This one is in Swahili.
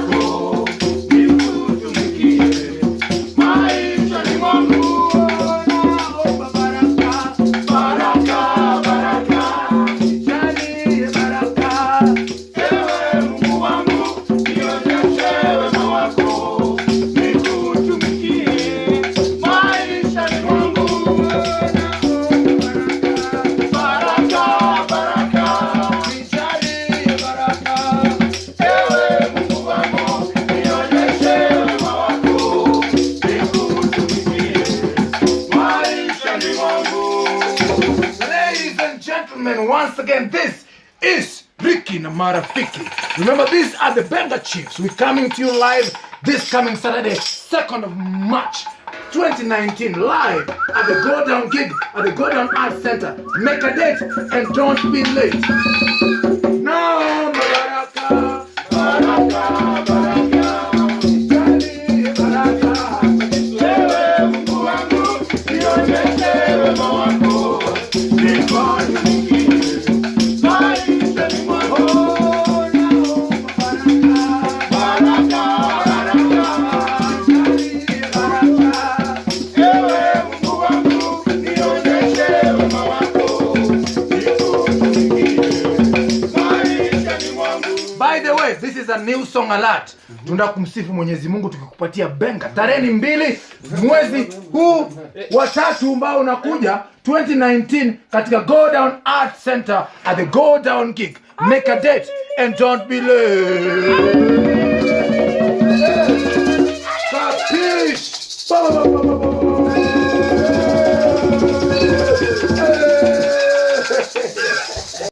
wako nikutumikie maishani mwangu. Naomba baraka, baraka, baraka, nijalie baraka. Ewe Mungu wangu, nionyeshe wema wako nikutumikie maishani mwangu. Once again, this is Ricky na Marafiki. Remember, these are the Benga Chiefs. We're coming to you live this coming Saturday, 2nd of March 2019, live at the Go Down Gig at the Go Down Art Center. Make a date and don't be late. No, Baraka, Baraka, Baraka, Jali, Baraka. Ewe Mungu wangu, nionyeshe wema wako, nikutumikie. By the way, this is a new song alert. Tunataka kumsifu Mwenyezi Mungu tukikupatia benga. Tarehe 2 mwezi huu wa 3 ambao unakuja 2019 katika Go Down Art Center at the Go Down Gig. Make a date and don't be late. Capiche?